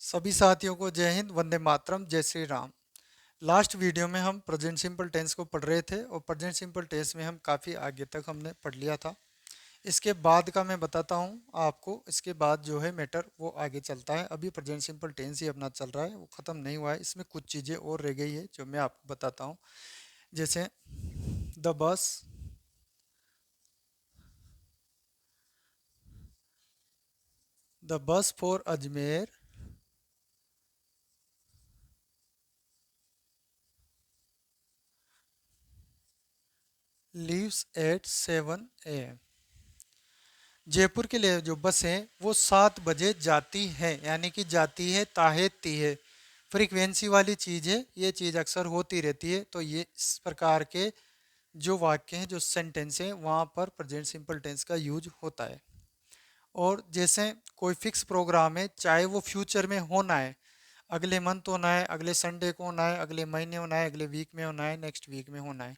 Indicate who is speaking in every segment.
Speaker 1: सभी साथियों को जय हिंद, वंदे मातरम, जय श्री राम। लास्ट वीडियो में हम प्रेजेंट सिंपल टेंस को पढ़ रहे थे और प्रेजेंट सिंपल टेंस में हम काफ़ी आगे तक हमने पढ़ लिया था। इसके बाद का मैं बताता हूँ आपको। इसके बाद जो है मैटर वो आगे चलता है। अभी प्रेजेंट सिंपल टेंस ही अपना चल रहा है, वो ख़त्म नहीं हुआ है। इसमें कुछ चीज़ें और रह गई है जो मैं आपको बताता हूँ। जैसे the bus, the bus for Ajmer leaves eight 7 AM। Jaipur के लिए जो बस है वो 7 बजे जाती है, यानी कि जाती है ताहेती है। फ्रीक्वेंसी वाली चीज़ है, ये चीज़ अक्सर होती रहती है। तो ये इस प्रकार के जो वाक्य हैं, जो सेंटेंस हैं, वहाँ पर प्रेजेंट सिंपल टेंस का यूज होता है। और जैसे कोई फिक्स प्रोग्राम है, चाहे वो फ्यूचर में होना है, अगले मंथ होना है, अगले संडे को होना है, अगले महीने होना है, अगले वीक में होना है, नेक्स्ट वीक में होना है,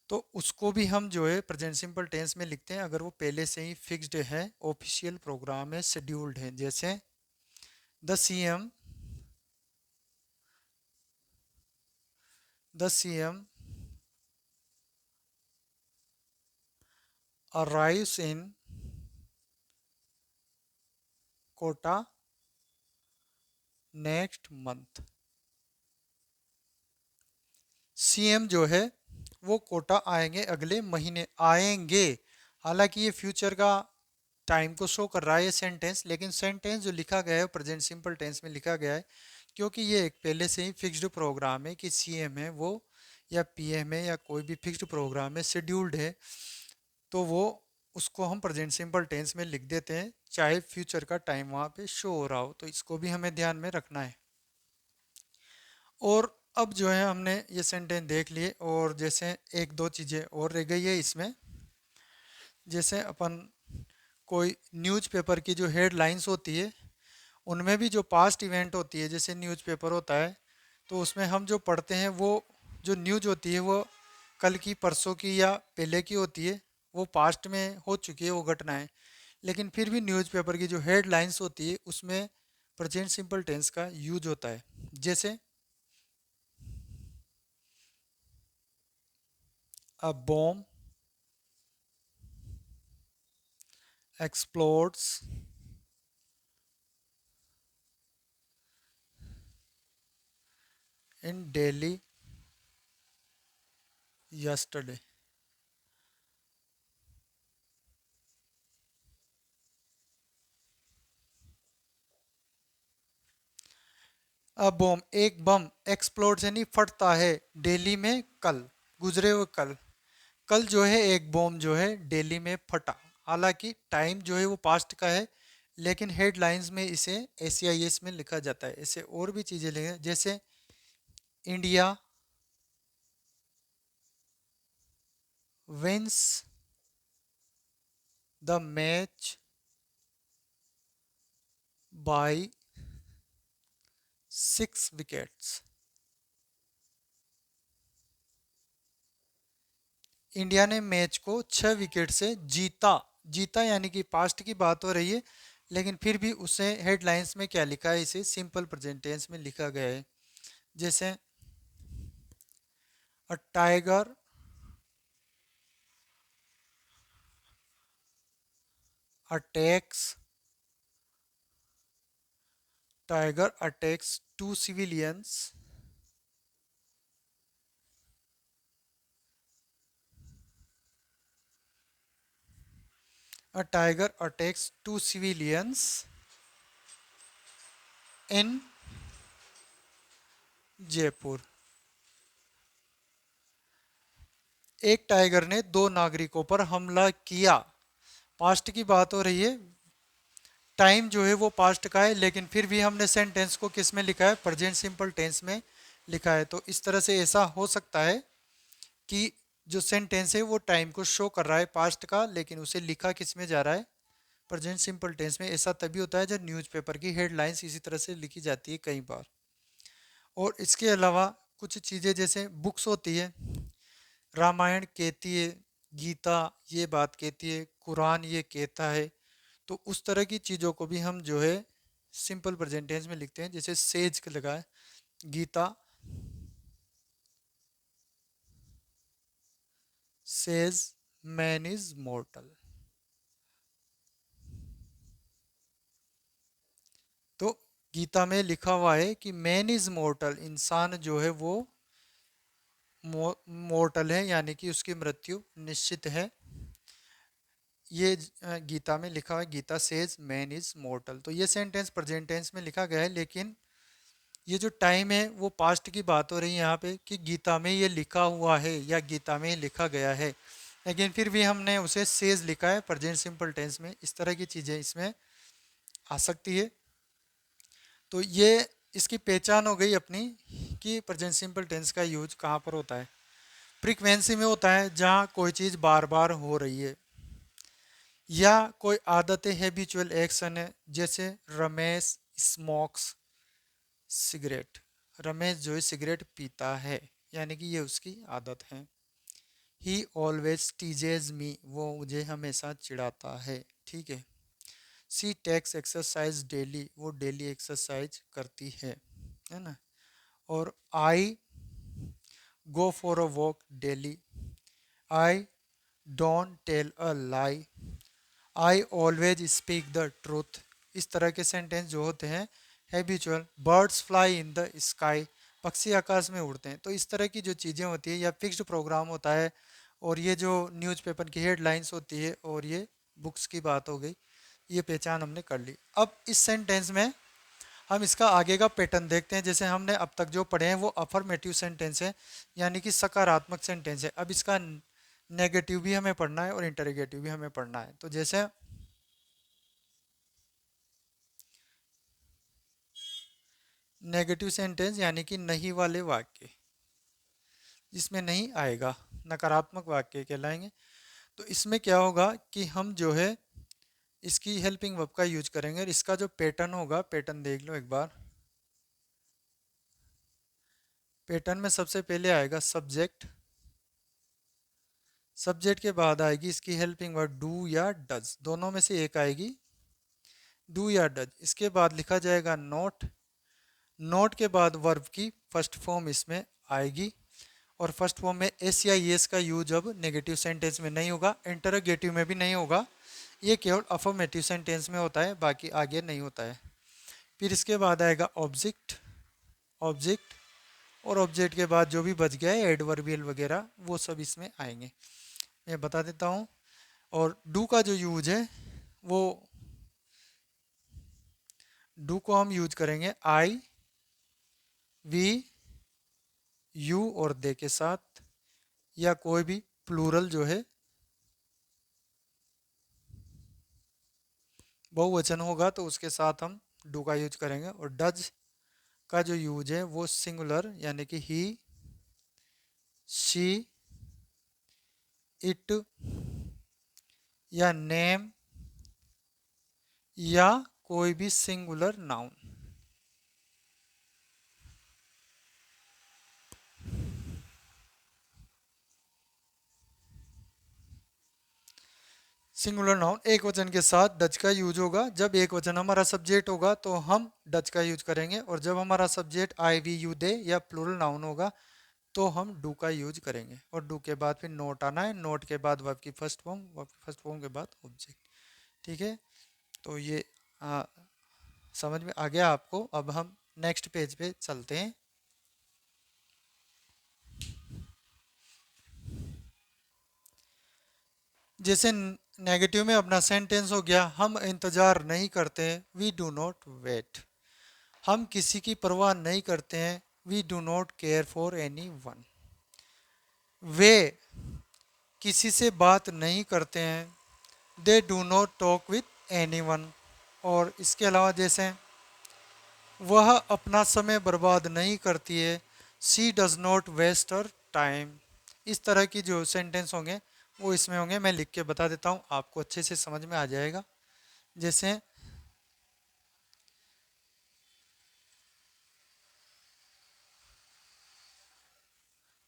Speaker 1: तो उसको भी हम जो है प्रेजेंट सिंपल टेंस में लिखते हैं अगर वो पहले से ही फिक्स्ड है, ऑफिशियल प्रोग्राम है, शेड्यूल्ड है। जैसे the CM arrives in Kota next month. CM जो है वो कोटा आएंगे, अगले महीने आएंगे। हालांकि ये फ्यूचर का टाइम को शो कर रहा है ये सेंटेंस, लेकिन सेंटेंस जो लिखा गया है प्रेजेंट सिंपल टेंस में लिखा गया है, क्योंकि ये एक पहले से ही फिक्स्ड प्रोग्राम है कि सीएम है वो, या पीएम है, या कोई भी फिक्स्ड प्रोग्राम है, शेड्यूल्ड है, तो वो उसको हम प्रेजेंट सिंपल टेंस में लिख देते हैं, चाहे फ्यूचर का टाइम वहाँ पे शो हो रहा हो। तो इसको भी हमें ध्यान में रखना है। और अब जो है हमने ये सेंटेंस देख लिए, और जैसे एक दो चीज़ें और रह गई है इसमें। जैसे अपन कोई न्यूज़पेपर की जो हेडलाइंस होती है, उनमें भी जो पास्ट इवेंट होती है, जैसे न्यूज़पेपर होता है, तो उसमें हम जो पढ़ते हैं वो जो न्यूज़ होती है वो कल की, परसों की या पहले की होती है, वो पास्ट में हो चुकी है वो घटनाएं। लेकिन फिर भी न्यूज़पेपर की जो हेडलाइंस होती है उसमें प्रेजेंट सिंपल टेंस का यूज होता है। जैसे a bomb explodes in Delhi yesterday. A bomb एक बम एक्सप्लोड यानी फटता है दिल्ली में कल, गुजरे हुए कल। कल जो है एक बॉम्ब जो है दिल्ली में फटा। हालांकि टाइम जो है वो पास्ट का है, लेकिन हेडलाइंस में इसे एसीआईएस में लिखा जाता है। ऐसे और भी चीज़ें लिखे, जैसे India wins the match by 6 wickets. India ने मैच को 6 विकेट से जीता। जीता यानी कि पास्ट की बात हो रही है, लेकिन फिर भी उसे हेडलाइंस में क्या लिखा है, इसे सिंपल प्रेजेंट टेंस में लिखा गया है। जैसे a tiger attacks tiger attacks 2 civilians a tiger attacks 2 civilians in Jaipur. एक टाइगर ने 2 नागरिकों पर हमला किया। पास्ट की बात हो रही है, टाइम जो है वो पास्ट का है, लेकिन फिर भी हमने सेंटेंस को किस में लिखा है, प्रेजेंट सिंपल टेंस में लिखा है। तो इस तरह से ऐसा हो सकता है कि जो सेंटेंस है वो टाइम को शो कर रहा है पास्ट का, लेकिन उसे लिखा किस में जा रहा है, प्रेजेंट सिंपल टेंस में। ऐसा तभी होता है जब न्यूज़पेपर की हेडलाइंस इसी तरह से लिखी जाती है कई बार। और इसके अलावा कुछ चीज़ें जैसे बुक्स होती है, रामायण कहती है, गीता ये बात कहती है, कुरान ये कहता है, तो उस तरह की चीज़ों को भी हम जो है सिंपल प्रेजेंट टेंस में लिखते हैं, जैसे सेज का लगा है, Gita says man is mortal. तो गीता में लिखा हुआ है कि मैन इज मॉर्टल, इंसान जो है वो मॉर्टल है, यानी कि उसकी मृत्यु निश्चित है। ये गीता में लिखा हुआ है, Gita says man is mortal. तो ये सेंटेंस प्रेजेंट टेंस में लिखा गया है, लेकिन ये जो टाइम है वो पास्ट की बात हो रही है यहाँ पे, कि गीता में ये लिखा हुआ है या गीता में लिखा गया है, लेकिन फिर भी हमने उसे सेज लिखा है प्रेजेंट सिंपल टेंस में। इस तरह की चीज़ें इसमें आ सकती है। तो ये इसकी पहचान हो गई अपनी, कि प्रेजेंट सिंपल टेंस का यूज कहाँ पर होता है। फ्रीक्वेंसी में होता है जहाँ कोई चीज़ बार बार हो रही है, या कोई आदतें हैबिचुअल एक्शन है, जैसे रमेश स्मोक्स सिगरेट। रमेश जो है सिगरेट पीता है, यानी कि ये उसकी आदत है। ही ऑलवेज टीजेज मी, वो मुझे हमेशा चिढ़ाता है, ठीक है। सी टेक्स एक्सरसाइज डेली, वो डेली एक्सरसाइज करती है ना। और I go for a walk daily, I don't tell a lie, I always speak the truth. इस तरह के सेंटेंस जो होते हैं habitual. Birds fly in the sky, पक्षी आकाश में उड़ते हैं। तो इस तरह की जो चीज़ें होती है, या फिक्स्ड प्रोग्राम होता है, और ये जो न्यूज़पेपर की हेडलाइंस होती है, और ये बुक्स की बात हो गई, ये पहचान हमने कर ली। अब इस सेंटेंस में हम इसका आगे का पैटर्न देखते हैं। जैसे हमने अब तक जो पढ़े हैं वो अफर्मेटिव सेंटेंस है, यानी कि सकारात्मक सेंटेंस है। अब इसका नेगेटिव भी हमें पढ़ना है और इंटरोगेटिव भी हमें पढ़ना है। तो जैसे नेगेटिव सेंटेंस यानी कि नहीं वाले वाक्य, जिसमें नहीं आएगा, नकारात्मक वाक्य कहलाएंगे। तो इसमें क्या होगा कि हम जो है इसकी हेल्पिंग वर्ब का यूज करेंगे, और इसका जो पैटर्न होगा, पैटर्न देख लो एक बार। पैटर्न में सबसे पहले आएगा सब्जेक्ट, सब्जेक्ट के बाद आएगी इसकी हेल्पिंग वर्ब डू या डज, दोनों में से एक आएगी, डू या डज। इसके बाद लिखा जाएगा नोट, नोट के बाद वर्ब की फर्स्ट फॉर्म इसमें आएगी, और फर्स्ट फॉर्म में एस या एस का यूज अब नेगेटिव सेंटेंस में नहीं होगा, इंटरोगेटिव में भी नहीं होगा, ये केवल अफर्मेटिव सेंटेंस में होता है, बाकी आगे नहीं होता है। फिर इसके बाद आएगा ऑब्जेक्ट, ऑब्जेक्ट, और ऑब्जेक्ट के बाद जो भी बच गया है एडवर्बियल वगैरह, वो सब इसमें आएंगे। मैं बता देता हूँ। और डू का जो यूज है वो, डू को हम यूज करेंगे आई वी यू और दे के साथ, या कोई भी प्लूरल जो है बहुवचन होगा तो उसके साथ हम डू का यूज करेंगे। और डज का जो यूज है वो सिंगुलर, यानी कि ही शी इट, या नेम, या कोई भी सिंगुलर नाउन। सिंगुलर नाउन एक वचन के साथ डच का यूज होगा। जब एक वचन हमारा सब्जेक्ट होगा तो हम डच का यूज करेंगे, और जब हमारा subject I we you they या प्लूरल नाउन होगा तो हम डू का यूज करेंगे। और डू के बाद फिर नोट आना है, नोट के बाद वर्ब की फर्स्ट फॉर्म, वर्ब की फर्स्ट फॉर्म के बाद ऑब्जेक्ट, ठीक है। तो ये आ, समझ में आ गया आपको। अब हम नेक्स्ट पेज पे चलते हैं। जैसे नेगेटिव में अपना सेंटेंस हो गया, हम इंतजार नहीं करते, वी डू नॉट वेट। हम किसी की परवाह नहीं करते हैं, we do not care for anyone. वे किसी से बात नहीं करते हैं, they do not talk with anyone. और इसके अलावा जैसे वह अपना समय बर्बाद नहीं करती है, she does not waste her time. इस तरह की जो सेंटेंस होंगे वो इसमें होंगे। मैं लिख के बता देता हूँ, आपको अच्छे से समझ में आ जाएगा। जैसे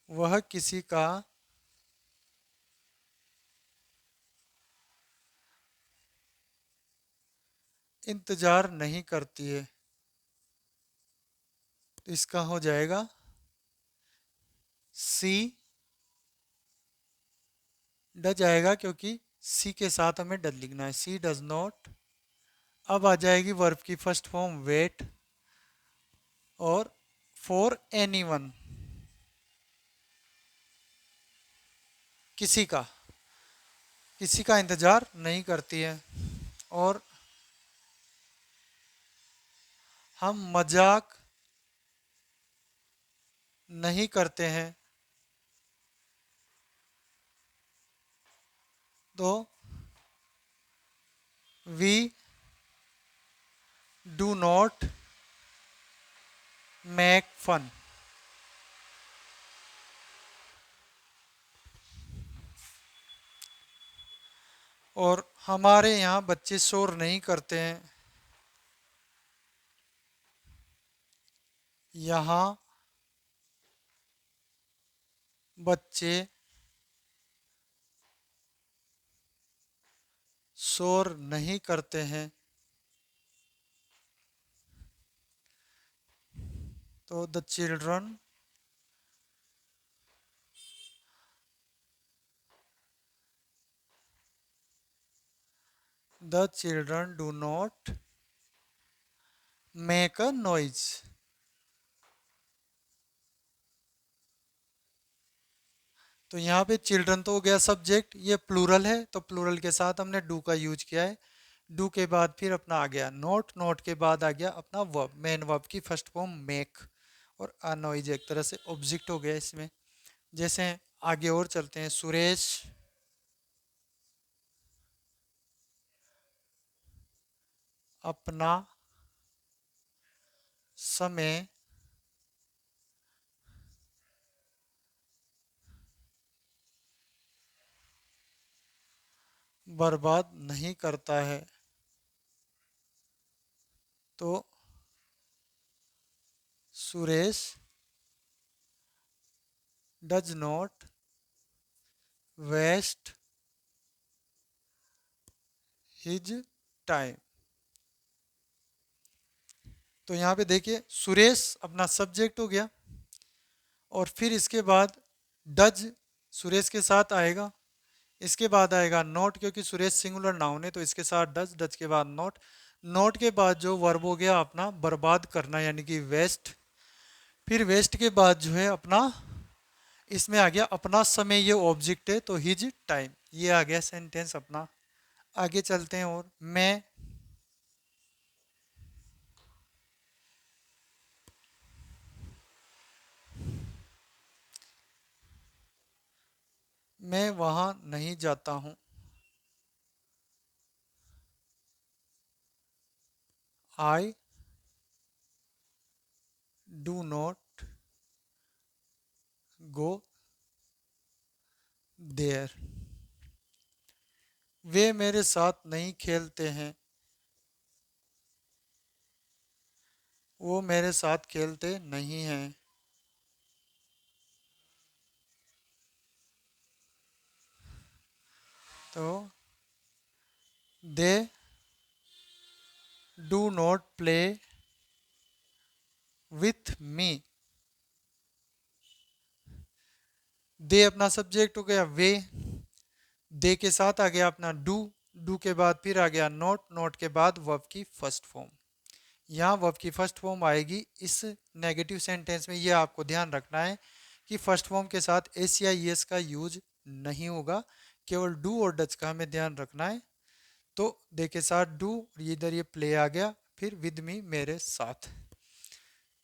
Speaker 1: वह किसी का इंतजार नहीं करती है। तो इसका हो जाएगा सी डज आएगा, क्योंकि सी के साथ हमें डज लिखना है। सी डज नॉट। अब आ जाएगी वर्ब की फर्स्ट फॉर्म वेट और फॉर एनीवन, किसी का, किसी का इंतजार नहीं करती है। और हम मजाक नहीं करते हैं। तो we do not make fun. और हमारे यहाँ बच्चे शोर नहीं करते हैं। यहाँ बच्चे शोर नहीं करते हैं। तो the children do not make a noise. तो यहाँ पे चिल्ड्रन तो हो गया सब्जेक्ट, ये प्लूरल है तो प्लूरल के साथ हमने डू का यूज किया है। डू के बाद फिर अपना आ गया नोट, नोट के बाद आ गया अपना वर्ब, मेन वर्ब की फर्स्ट फॉर्म मेक। और अनॉइज एक तरह से ऑब्जेक्ट हो गया इसमें। जैसे आगे और चलते हैं। सुरेश अपना समय बर्बाद नहीं करता है। तो Suresh does not waste his time. तो यहाँ पे देखिए सुरेश अपना सब्जेक्ट हो गया, और फिर इसके बाद डज सुरेश के साथ आएगा। इसके बाद आएगा नोट, क्योंकि सुरेश सिंगुलर नाउन है तो इसके साथ डज, डज के बाद नोट। नोट के बाद जो वर्ब हो गया अपना बर्बाद करना यानी कि वेस्ट। फिर वेस्ट के बाद जो है अपना इसमें आ गया अपना समय, ये ऑब्जेक्ट है तो हिज टाइम, ये आ गया सेंटेंस अपना। आगे चलते हैं। और मैं वहां नहीं जाता हूं। I do not go there. वे मेरे साथ नहीं खेलते हैं। वो मेरे साथ खेलते नहीं हैं। तो they do not play with me. They अपना सब्जेक्ट हो गया, वे दे के साथ आ गया अपना डू, डू के बाद फिर आ गया नोट, नोट के बाद वर्ब की फर्स्ट फॉर्म। यहाँ वर्ब की फर्स्ट फॉर्म आएगी इस नेगेटिव सेंटेंस में। ये आपको ध्यान रखना है कि फर्स्ट फॉर्म के साथ एस या ईएस का यूज नहीं होगा, केवल डू और डच का हमें ध्यान रखना है। तो दे के साथ डू, इधर ये प्ले आ गया, फिर विद मी मेरे साथ।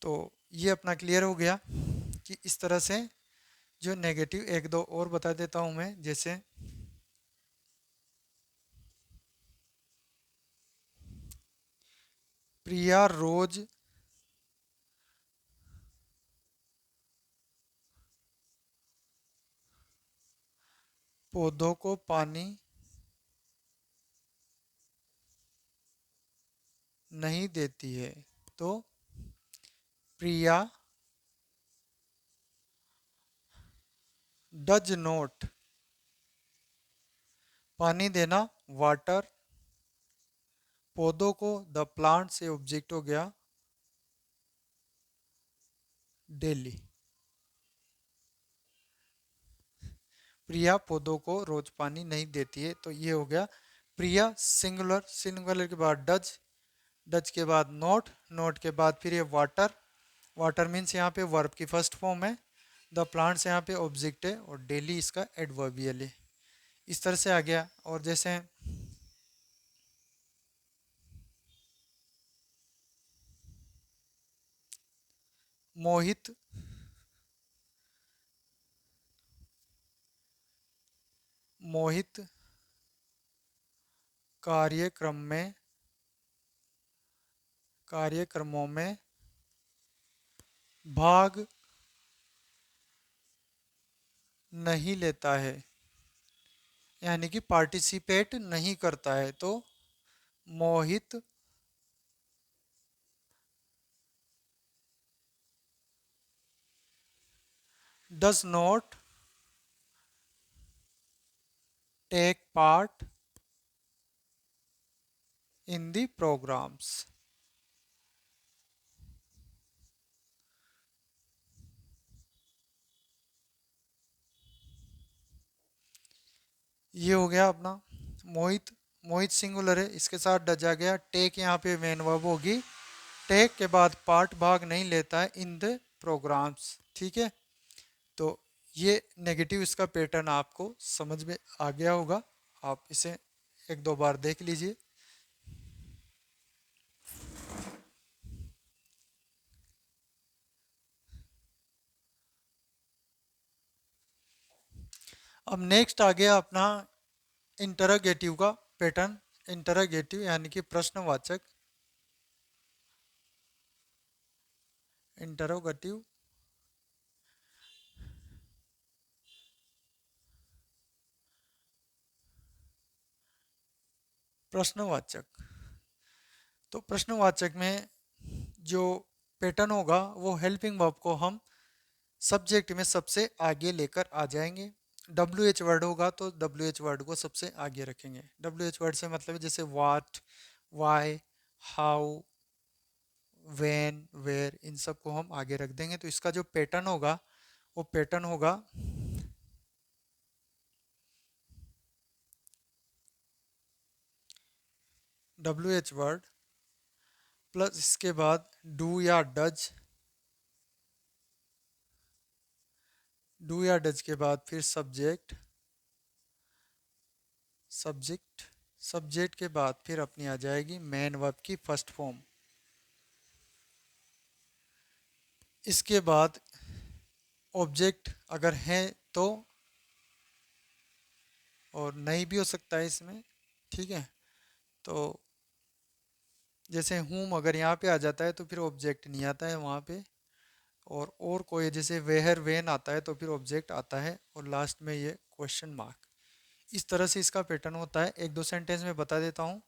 Speaker 1: तो ये अपना क्लियर हो गया कि इस तरह से जो नेगेटिव एक दो और बता देता हूं मैं। जैसे प्रिया रोज पौधों को पानी नहीं देती है। तो प्रिया डज नॉट, पानी देना वाटर पौधों को, द प्लांट से ऑब्जेक्ट हो गया डेली। प्रिया पौधों को रोज पानी नहीं देती है, तो ये हो गया प्रिया सिंगुलर। सिंगुलर के बाद डज, डज के बाद नोट, नोट के बाद फिर ये वाटर। वाटर मीन्स यहाँ पे वर्ब की फर्स्ट फॉर्म है। द प्लांट्स यहाँ पे ऑब्जेक्ट है और डेली इसका एडवर्बियल है। इस तरह से आ गया। और जैसे मोहित मोहित कार्यक्रम में कार्यक्रमों में भाग नहीं लेता है, यानी कि पार्टिसिपेट नहीं करता है। तो Mohit does not take part in the programmes. ये हो गया अपना मोहित। मोहित सिंगुलर है, इसके साथ डजा गया। टेक यहाँ पे मेन वर्ब होगी। टेक के बाद पार्ट भाग नहीं लेता है इन द प्रोग्राम्स। ठीक है, तो ये नेगेटिव इसका पैटर्न आपको समझ में आ गया होगा। आप इसे एक दो बार देख लीजिए। अब नेक्स्ट आ गया अपना इंटरोगेटिव का पैटर्न। इंटरोगेटिव यानी कि प्रश्नवाचक। इंटरोगेटिव प्रश्नवाचक। तो प्रश्नवाचक में जो पैटर्न होगा वो हेल्पिंग वर्ब को हम सब्जेक्ट में सबसे आगे लेकर आ जाएंगे। डब्ल्यू एच वर्ड होगा तो डब्ल्यू एच वर्ड को सबसे आगे रखेंगे। डब्ल्यू एच वर्ड से मतलब जैसे वाट, वाई, हाउ, वेन, वेयर, इन सब को हम आगे रख देंगे। तो इसका जो पैटर्न होगा वो पैटर्न होगा डब्ल्यू एच वर्ड प्लस इसके बाद डू या डज, डू या डज के बाद फिर सब्जेक्ट, सब्जेक्ट, सब्जेक्ट के बाद फिर अपनी आ जाएगी मेन वर्ब की फर्स्ट फॉर्म। इसके बाद ऑब्जेक्ट अगर है तो, और नहीं भी हो सकता है इसमें। ठीक है, तो जैसे हुम अगर यहाँ पे आ जाता है तो फिर ऑब्जेक्ट नहीं आता है वहाँ पे। और कोई जैसे वेहर वेन आता है तो फिर ऑब्जेक्ट आता है। और लास्ट में ये क्वेश्चन मार्क। इस तरह से इसका पैटर्न होता है। एक दो सेंटेंस में बता देता हूँ,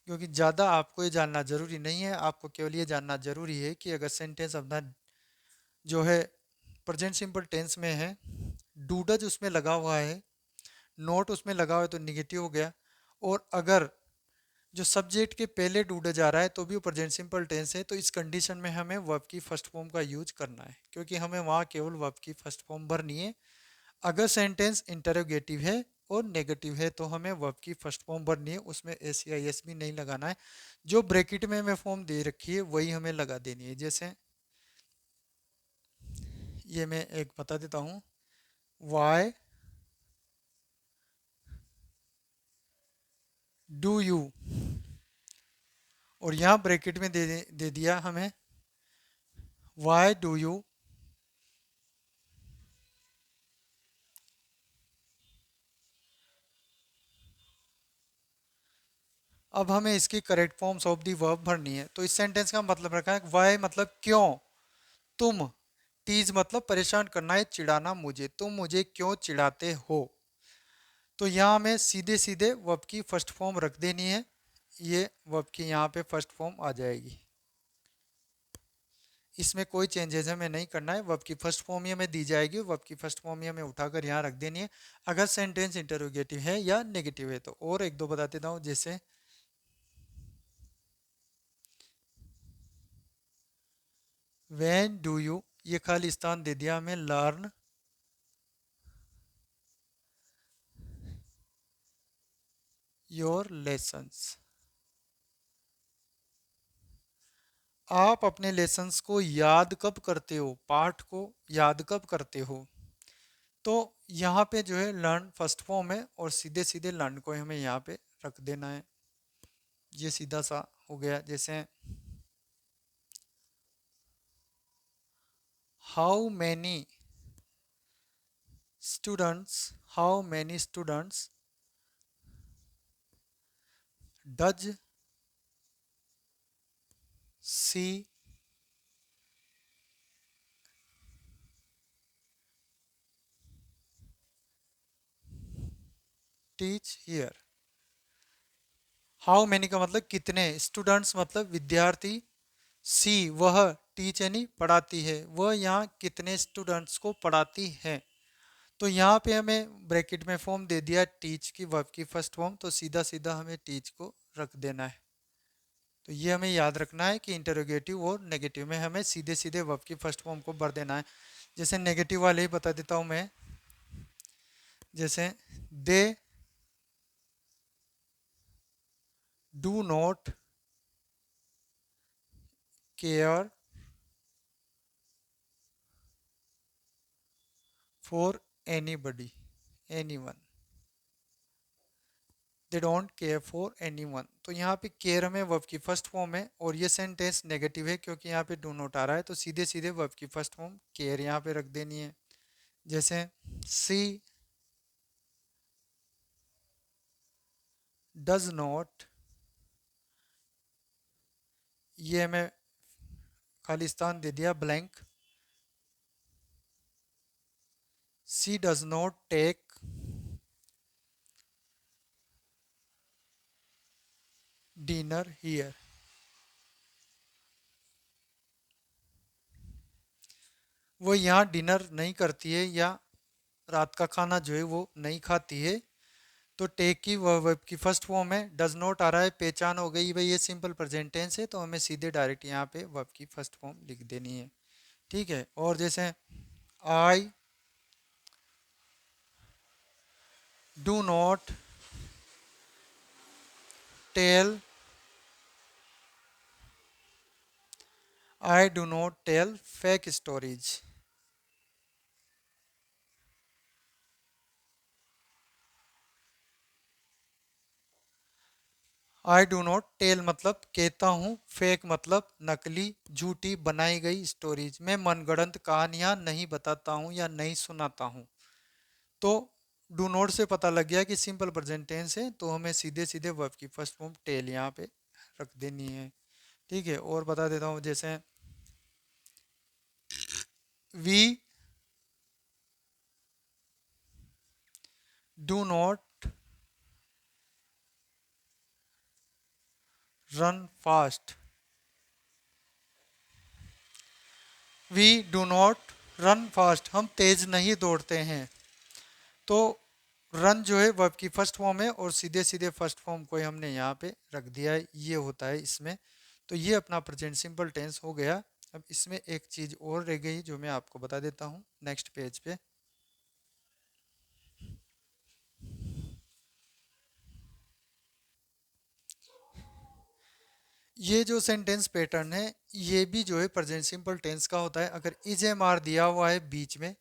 Speaker 1: क्योंकि ज़्यादा आपको ये जानना ज़रूरी नहीं है। आपको केवल ये जानना ज़रूरी है कि अगर सेंटेंस अपना जो है प्रेजेंट सिंपल टेंस में है, डूडज उसमें लगा हुआ है, नोट उसमें लगा हुआ है तो निगेटिव हो गया। और अगर जो सब्जेक्ट के पहले डूडज आ रहा है तो भी वो प्रेजेंट सिंपल टेंस है, तो इस कंडीशन में हमें वर्ब की फर्स्ट फॉर्म का यूज करना है, क्योंकि हमें वहाँ केवल वर्ब की फर्स्ट फॉर्म भरनी है। अगर सेंटेंस इंटरोगेटिव है और नेगेटिव है तो हमें वर्ब की फर्स्ट फॉर्म भरनी है, उसमें एस या एस भी नहीं लगाना है। जो ब्रैकेट में हमें फॉर्म दे रखी है वही हमें लगा देनी है। जैसे ये मैं एक बता देता हूँ, वाई डू यू, और यहाँ ब्रैकेट में दे दिया हमें वाई डू यू। अब हमें इसकी correct forms of the verb भरनी है। तो इस सेंटेंस का मतलब रखा है वाई मतलब क्यों, तुम, टीज मतलब परेशान करना है, चिढ़ाना मुझे, तुम मुझे क्यों चिढ़ाते हो। तो यहाँ हमें सीधे सीधे वर्ब की फर्स्ट फॉर्म रख देनी है। ये वर्ब की यहाँ पे फर्स्ट फॉर्म आ जाएगी। इसमें कोई चेंजेस हमें नहीं करना है। वर्ब की फर्स्ट फॉर्म ही हमें दी जाएगी, वर्ब की फर्स्ट फॉर्म ही हमें उठाकर यहाँ रख देनी है अगर सेंटेंस इंटरोगेटिव है या नेगेटिव है तो। और एक दो बता देता हूँ, जैसे व्हेन डू यू, ये खालिस्तान दे दिया हमें, लर्न योर लेसन्स, आप अपने लेसन्स को याद कब करते हो, पाठ को याद कब करते हो। तो यहाँ पे जो है लर्न फर्स्ट फॉर्म है और सीधे सीधे लर्न को हमें यहाँ पे रख देना है, ये सीधा सा हो गया। जैसे how many students does she teach here. How many का मतलब कितने, स्टूडेंट्स मतलब विद्यार्थी, सी वह, टीच यानी पढ़ाती है, वह यहाँ कितने स्टूडेंट्स को पढ़ाती है। तो यहाँ पे हमें ब्रैकेट में फॉर्म दे दिया टीच की, वर्ब की फर्स्ट फॉर्म, तो सीधा सीधा हमें टीच को रख देना है। तो ये हमें याद रखना है कि इंटरोगेटिव और नेगेटिव में हमें सीधे सीधे वर्ब की फर्स्ट फॉर्म को भर देना है। जैसे नेगेटिव वाले ही बता देता हूँ मैं, जैसे दे do not care for anybody, anyone, they don't care for anyone. तो यहाँ पे केयर हमें वर्ब की फर्स्ट फॉर्म है और ये सेंटेंस नेगेटिव है क्योंकि यहाँ पे डू नॉट आ रहा है, तो सीधे सीधे वर्ब की फर्स्ट फॉर्म केयर यहाँ पे रख देनी है। जैसे सी डज नॉट, ये हमें खालिस्तान दे दिया blank, she does not take dinner here, वो यहाँ डिनर नहीं करती है या रात का खाना जो है वो नहीं खाती है। तो टेक की वर्ब की फर्स्ट फॉर्म है, डज नॉट आ रहा है, पहचान हो गई भाई ये सिंपल प्रेजेंट टेंस है, तो हमें सीधे डायरेक्ट यहाँ पे वर्ब की फर्स्ट फॉर्म लिख देनी है। ठीक है, और जैसे I do not tell, I do not tell fake stories, I do not tell मतलब कहता हूँ, फेक मतलब नकली, झूठी बनाई गई स्टोरीज, मैं मनगढ़ंत कहानियां नहीं बताता हूँ या नहीं सुनाता हूँ। तो डू नॉट से पता लग गया कि सिंपल प्रेजेंट टेंस है, तो हमें सीधे सीधे वर्ब की फर्स्ट फॉर्म टेल यहाँ पे रख देनी है। ठीक है, और बता देता हूँ, जैसे we do not run fast, we do not run fast, हम तेज नहीं दौड़ते हैं। तो रन जो है वर्ब की फर्स्ट फॉर्म है और सीधे सीधे फर्स्ट फॉर्म को हमने यहाँ पे रख दिया है, ये होता है इसमें। तो ये अपना प्रेजेंट सिंपल टेंस हो गया। अब इसमें एक चीज और रह गई जो मैं आपको बता देता हूँ नेक्स्ट पेज पे। ये जो सेंटेंस पैटर्न है ये भी जो है प्रेजेंट सिंपल टेंस का होता है। अगर इज एम आर दिया हुआ है बीच में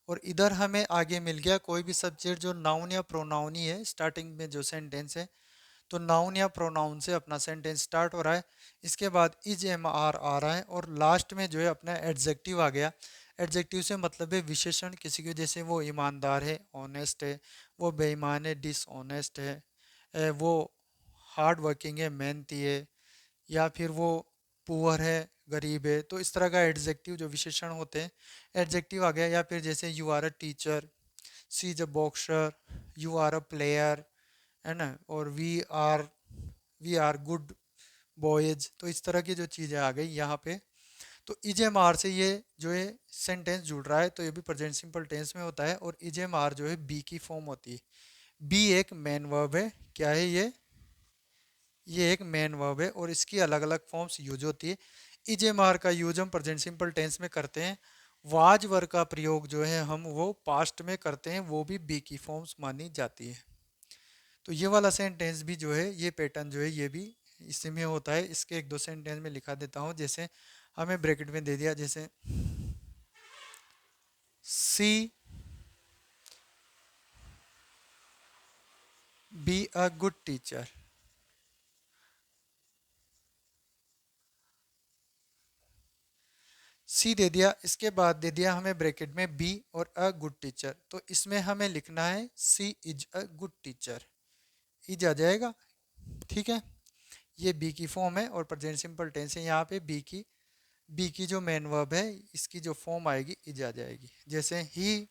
Speaker 1: और इधर हमें आगे मिल गया कोई भी सब्जेक्ट जो नाउन या प्रोनाउन ही है, स्टार्टिंग में जो सेंटेंस है तो नाउन या प्रोनाउन से अपना सेंटेंस स्टार्ट हो रहा है, इसके बाद इज एम आर आ रहा है और लास्ट में जो है अपना एडजेक्टिव आ गया। एडजेक्टिव से मतलब है विशेषण किसी के, जैसे वो ईमानदार है ऑनेस्ट है, वो बेईमान है डिसऑनेस्ट है, वो हार्ड वर्किंग है मेहनती है, या फिर वो पुअर है गरीब है। तो इस तरह का एडजेक्टिव जो विशेषण होते हैं एडजेक्टिव आ गया। या फिर जैसे you are a teacher, she is a boxer, you are a player, है ना, और वी आर गुड बॉयज। तो इस तरह की जो चीज़ें आ गई यहाँ पे। तो इजेम आर से ये जो है सेंटेंस जुड़ रहा है, तो ये भी प्रेजेंट सिंपल टेंस में होता है और इजेम आर जो है बी की फॉर्म होती है। बी एक मेन वर्ब है, क्या है ये एक मेन वर्ब है और इसकी अलग अलग फॉर्म्स यूज होती है। इजेमार का यूज हम प्रेजेंट सिंपल टेंस में करते हैं। वाज वर का प्रयोग जो है हम वो पास्ट में करते हैं, वो भी बी की फॉर्म्स मानी जाती है। तो ये वाला सेंटेंस भी जो है, ये पैटर्न जो है ये भी इसी में होता है। इसके एक दो सेंटेंस में लिखा देता हूँ। जैसे हमें ब्रैकेट में दे दिया, जैसे she be a good teacher. She दे दिया, इसके बाद दे दिया हमें ब्रैकेट में बी और अ गुड टीचर। तो इसमें हमें लिखना है she is a good teacher. Is आ जाएगा, ठीक है। ये बी की फॉर्म है और प्रेजेंट सिंपल टेंस है। यहाँ पे बी की जो मेन वर्ब है इसकी जो फॉर्म आएगी इज आ जाएगी। जैसे ही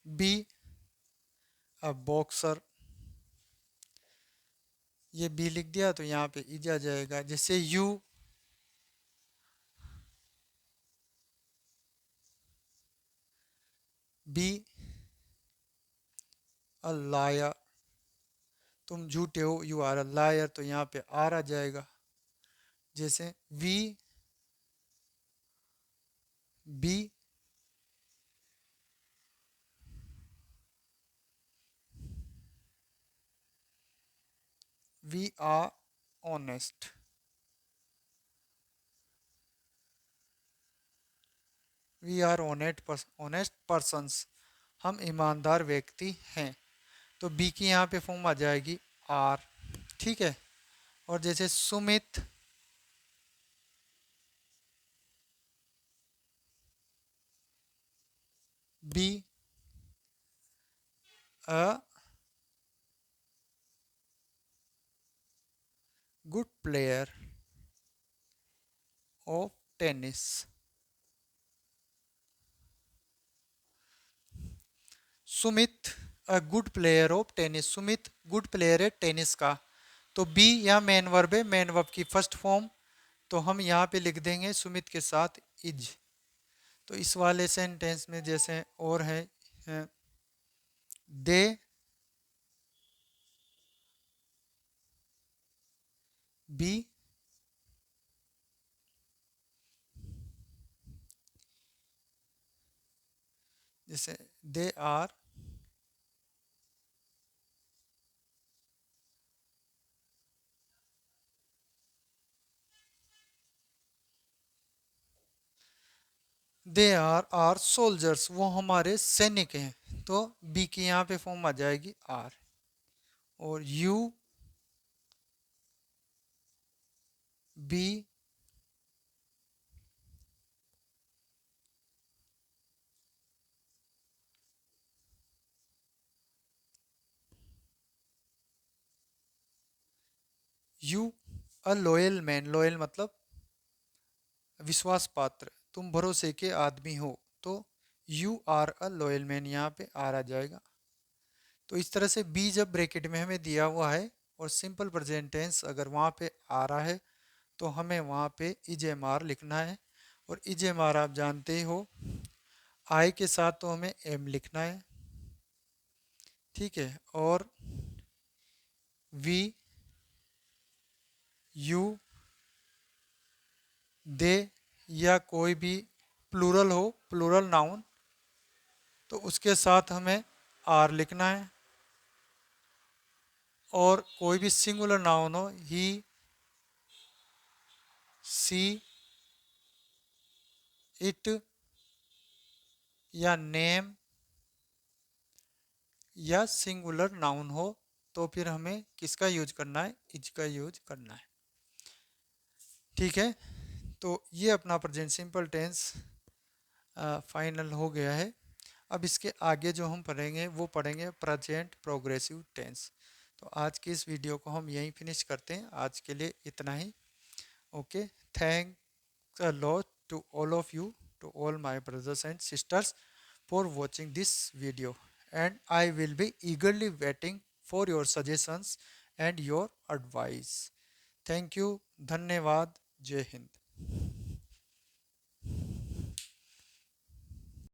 Speaker 1: बी अ बॉक्सर, ये बी लिख दिया तो यहाँ पे इज आ जाएगा। जैसे यू बी अ लायर, तुम झूठे हो, यू आर अ लायर, तो यहाँ पे आर आ जाएगा। जैसे be we are honest, we are honest persons, हम ईमानदार व्यक्ति हैं। तो बी की यहाँ पे फॉर्म आ जाएगी आर, ठीक है। और जैसे Sumit B a good player of tennis. Sumit a good player of tennis, Sumit good player है टेनिस का। तो बी यहाँ मेन वर्ब है, मेन वर्ब की फर्स्ट फॉर्म, तो हम यहाँ पे लिख देंगे सुमित के साथ इज। तो इस वाले सेंटेंस में जैसे और है दे बी जैसे they are they are soldiers, वो हमारे सैनिक हैं। तो बी की यहाँ पे फॉर्म आ जाएगी आर। और be you a loyal man, loyal मतलब विश्वास पात्र, तुम भरोसे के आदमी हो। तो you are a loyal man, यहाँ पे आर आ जाएगा। तो इस तरह से बी जब ब्रैकेट में हमें दिया हुआ है और सिंपल प्रेजेंट टेंस अगर वहाँ पे आ रहा है तो हमें वहाँ पे इज एम आर लिखना है। और इज एम आर आप जानते ही हो, आई के साथ तो हमें एम लिखना है, ठीक है। और वी यू दे या कोई भी प्लूरल हो, प्लूरल नाउन, तो उसके साथ हमें आर लिखना है। और कोई भी सिंगुलर नाउन हो, ही सी इट या नेम या सिंगुलर नाउन हो, तो फिर हमें किसका यूज करना है, इज का यूज करना है, ठीक है। तो ये अपना प्रेजेंट सिंपल टेंस फाइनल हो गया है। अब इसके आगे जो हम पढ़ेंगे वो पढ़ेंगे प्रेजेंट प्रोग्रेसिव टेंस। तो आज की इस वीडियो को हम यहीं फिनिश करते हैं, आज के लिए इतना ही। Okay, thanks a lot to all of you, to all my brothers and sisters for watching this video, and I will be eagerly waiting for your suggestions and your advice. Thank you, धन्यवाद, जय हिंद।